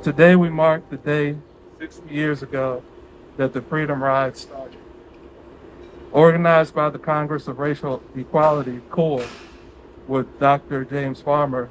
Today we mark the day 60 years ago that the Freedom Ride started. Organized by the Congress of Racial Equality, CORE, with Dr. James Farmer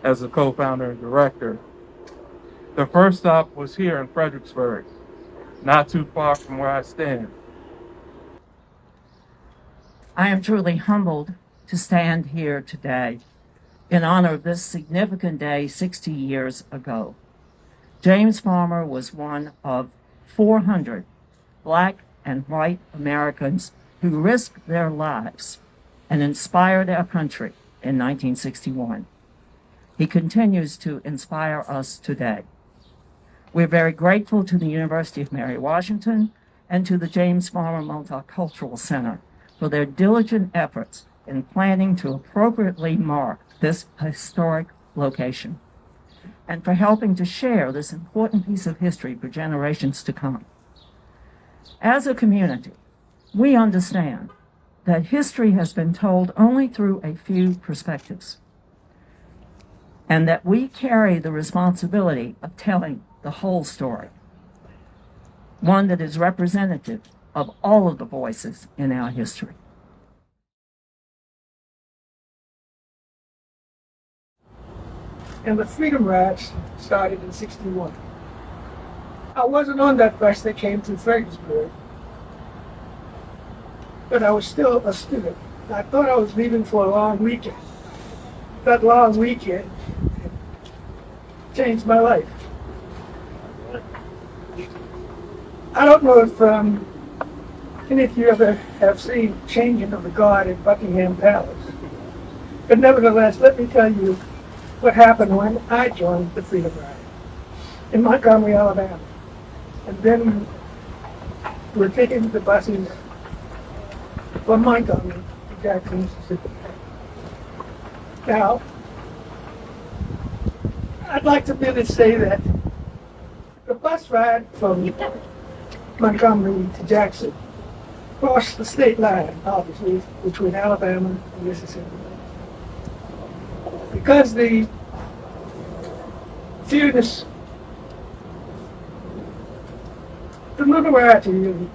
as the co-founder and director. The first stop was here in Fredericksburg, not too far from where I stand. I am truly humbled to stand here today in honor of this significant day 60 years ago. James Farmer was one of 400 Black and white Americans who risked their lives and inspired our country in 1961. He continues to inspire us today. We're very grateful to the University of Mary Washington and to the James Farmer Multicultural Center for their diligent efforts in planning to appropriately mark this historic location, and for helping to share this important piece of history for generations to come. As a community, we understand that history has been told only through a few perspectives, and that we carry the responsibility of telling the whole story, one that is representative of all of the voices in our history. And the Freedom Rides started in '61. I wasn't on that bus that came to Fredericksburg, but I was still a student. I thought I was leaving for a long weekend. That long weekend changed my life. I don't know if any of you ever have seen Changing of the Guard at Buckingham Palace, but nevertheless, let me tell you what happened when I joined the Freedom Ride in Montgomery, Alabama. And then we're taking the buses from Montgomery to Jackson, Mississippi. Now, I'd like to really say that the bus ride from Montgomery to Jackson crossed the state line, obviously, between Alabama and Mississippi. Because the fewness, the notoriety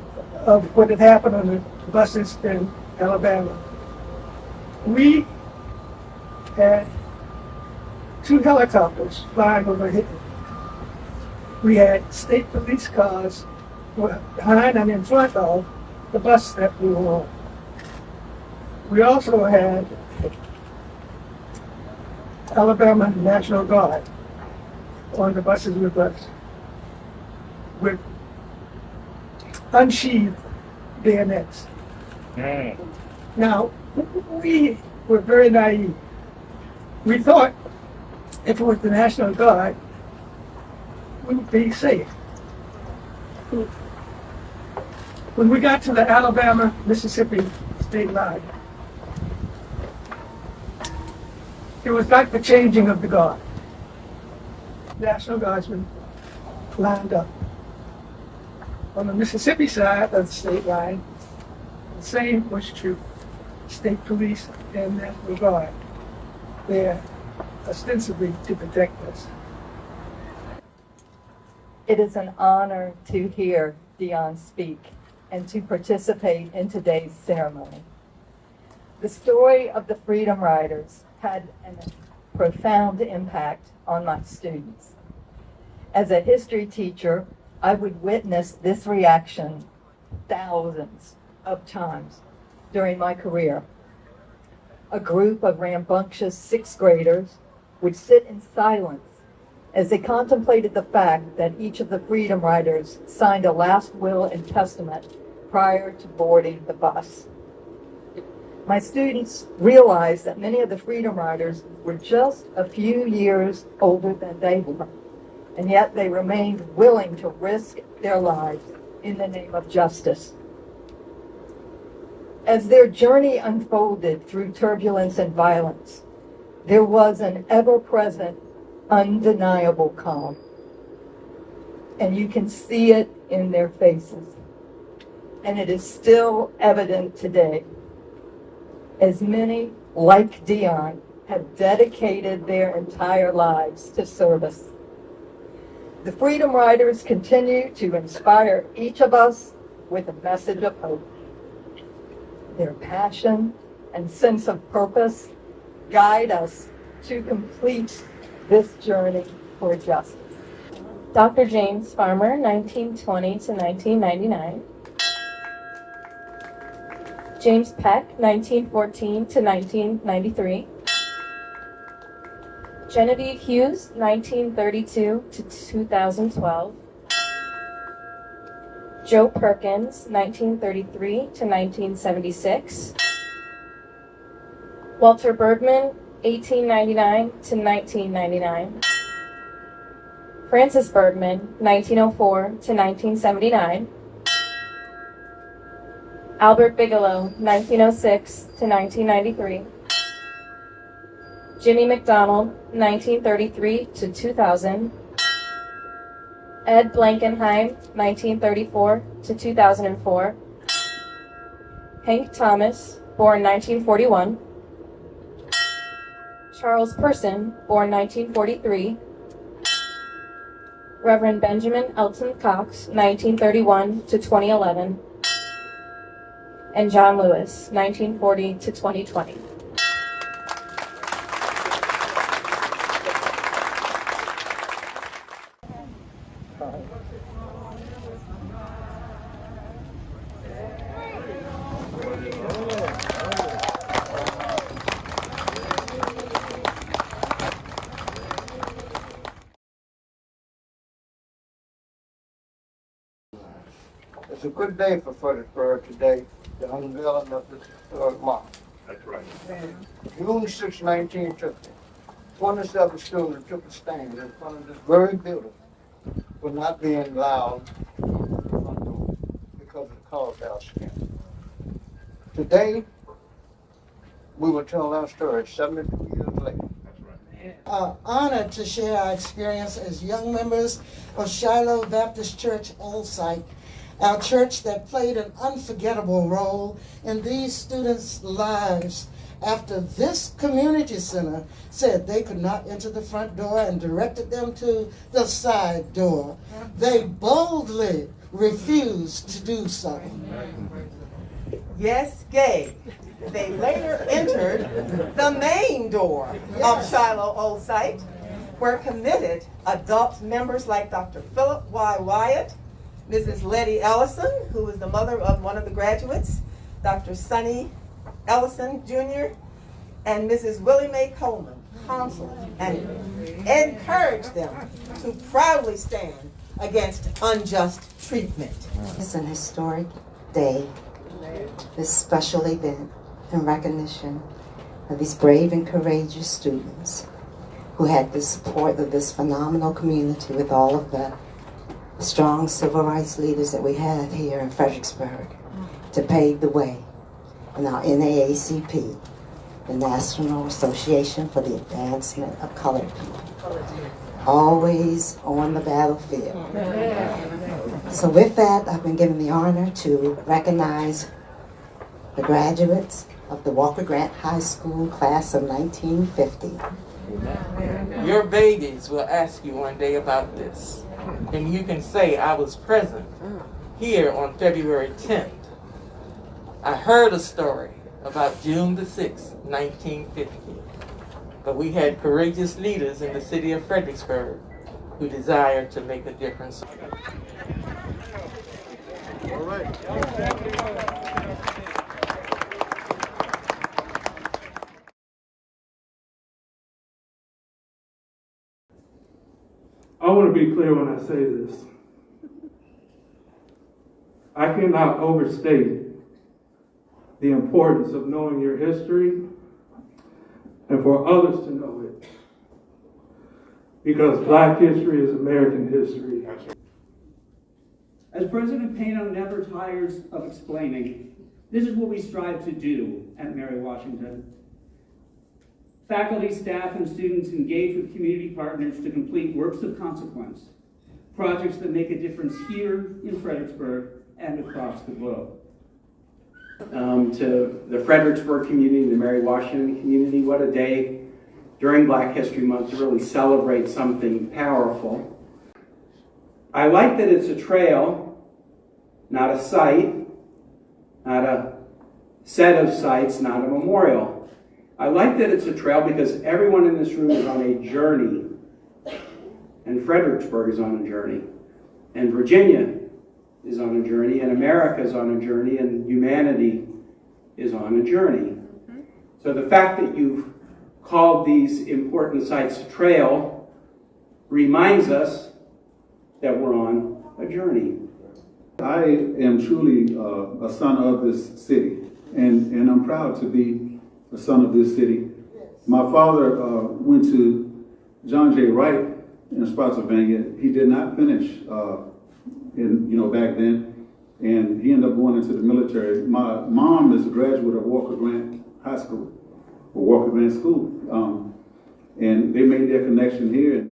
of what had happened on the buses in Alabama, we had 2 helicopters flying overhead. We had state police cars behind and in front of the bus that we were on. We also had Alabama National Guard on the buses with us, with unsheathed bayonets. Now, we were very naive. We thought if it was the National Guard, we would be safe. When we got to the Alabama-Mississippi state line, it was like the changing of the guard. National Guardsmen lined up. On the Mississippi side of the state line, the same was true. State police and National Guard there ostensibly to protect us. It is an honor to hear Dion speak and to participate in today's ceremony. The story of the Freedom Riders had a profound impact on my students. As a history teacher, I would witness this reaction thousands of times during my career. A group of rambunctious 6th graders would sit in silence as they contemplated the fact that each of the Freedom Riders signed a last will and testament prior to boarding the bus. My students realized that many of the Freedom Riders were just a few years older than they were, and yet they remained willing to risk their lives in the name of justice. As their journey unfolded through turbulence and violence, there was an ever-present, undeniable calm. And you can see it in their faces. And it is still evident today, as many, like Dion, have dedicated their entire lives to service. The Freedom Riders continue to inspire each of us with a message of hope. Their passion and sense of purpose guide us to complete this journey for justice. Dr. James Farmer, 1920 to 1999. James Peck, 1914 to 1993. Genevieve Hughes, 1932 to 2012. Joe Perkins, 1933 to 1976. Walter Bergman, 1899 to 1999. Francis Bergman, 1904 to 1979. Albert Bigelow, 1906 to 1993. Jimmy McDonald, 1933 to 2000. Ed Blankenheim, 1934 to 2004. Hank Thomas, born 1941. Charles Person, born 1943. Reverend Benjamin Elton Cox, 1931 to 2011. And John Lewis, 1940 to 2020. It's a good day for Fredericksburg today, the unveiling of this historic mark. That's right. June 6, 1950, 27 students took a stand in front of this very building for not being allowed because of the color of our skin. Today, we will tell our story 72 years later. Honored to share our experience as young members of Shiloh Baptist Church Old Site, our church that played an unforgettable role in these students' lives after this community center said they could not enter the front door and directed them to the side door. They boldly refused to do so. Yes, gay. They later entered the main door of Shiloh Old Site, where committed adult members like Dr. Philip Y. Wyatt, Mrs. Letty Ellison, who was the mother of one of the graduates, Dr. Sonny Ellison Jr., and Mrs. Willie Mae Coleman, counseled and encouraged them to proudly stand against unjust treatment. It's an historic day, this special event in recognition of these brave and courageous students who had the support of this phenomenal community with all of the strong civil rights leaders that we have here in Fredericksburg to pave the way in our NAACP, the National Association for the Advancement of Colored People, always on the battlefield. So with that, I've been given the honor to recognize the graduates of the Walker Grant High School class of 1950. Your babies will ask you one day about this, and you can say, I was present here on February 10th. I heard a story about June the 6th, 1950, but we had courageous leaders in the city of Fredericksburg who desired to make a difference. All right. I want to be clear when I say this. I cannot overstate the importance of knowing your history and for others to know it. Because Black history is American history. As President Pano never tires of explaining, this is what we strive to do at Mary Washington. Faculty, staff, and students engage with community partners to complete works of consequence, projects that make a difference here in Fredericksburg and across the globe. To the Fredericksburg community, the Mary Washington community, what a day during Black History Month to really celebrate something powerful. I like that it's a trail, not a site, not a set of sites, not a memorial. I like that it's a trail because everyone in this room is on a journey, and Fredericksburg is on a journey, and Virginia is on a journey, and America is on a journey, and humanity is on a journey. So the fact that you've called these important sites a trail reminds us that we're on a journey. I am truly a son of this city, and I'm proud to be a son of this city. My father went to John J. Wright in Spotsylvania. He did not finish back then, and he ended up going into the military. My mom is a graduate of Walker Grant High School, or Walker Grant School, and they made their connection here.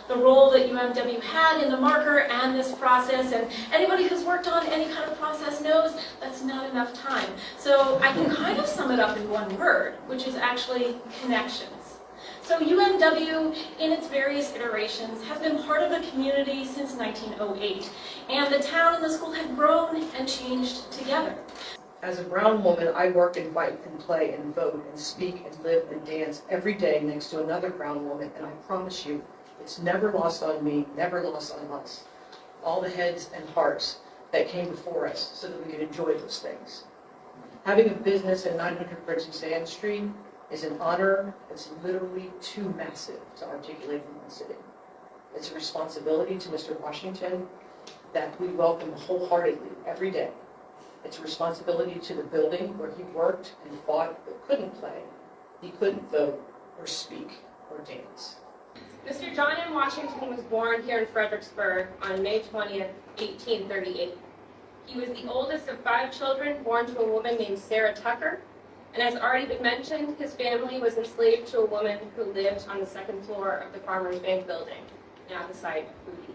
The role that UMW had in the marker and this process, and anybody who's worked on any kind of process knows that's not enough time. So I can kind of sum it up in one word, which is actually connections. So UMW, in its various iterations, has been part of the community since 1908, and the town and the school have grown and changed together. As a brown woman, I work and fight and play and vote and speak and live and dance every day next to another brown woman, and I promise you, it's never lost on me, never lost on us. All the heads and hearts that came before us so that we could enjoy those things. Having a business at 900 Princess Anne Street is an honor that's literally too massive to articulate from one sitting. It's a responsibility to Mr. Washington that we welcome wholeheartedly every day. It's a responsibility to the building where he worked and fought but couldn't play. He couldn't vote or speak or dance. Mr. John M. Washington was born here in Fredericksburg on May 20th, 1838. He was the oldest of 5 children born to a woman named Sarah Tucker, and as already been mentioned, his family was enslaved to a woman who lived on the 2nd floor of the Farmers Bank building, now the site of Foodie.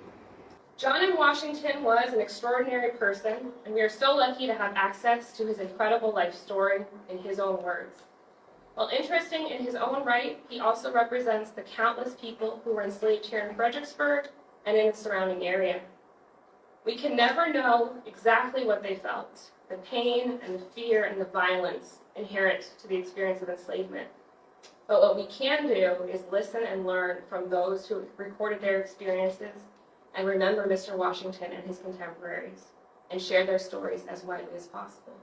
John M. Washington was an extraordinary person, and we are so lucky to have access to his incredible life story in his own words. While interesting in his own right, he also represents the countless people who were enslaved here in Fredericksburg and in the surrounding area. We can never know exactly what they felt, the pain and the fear and the violence inherent to the experience of enslavement. But what we can do is listen and learn from those who recorded their experiences and remember Mr. Washington and his contemporaries and share their stories as widely as possible.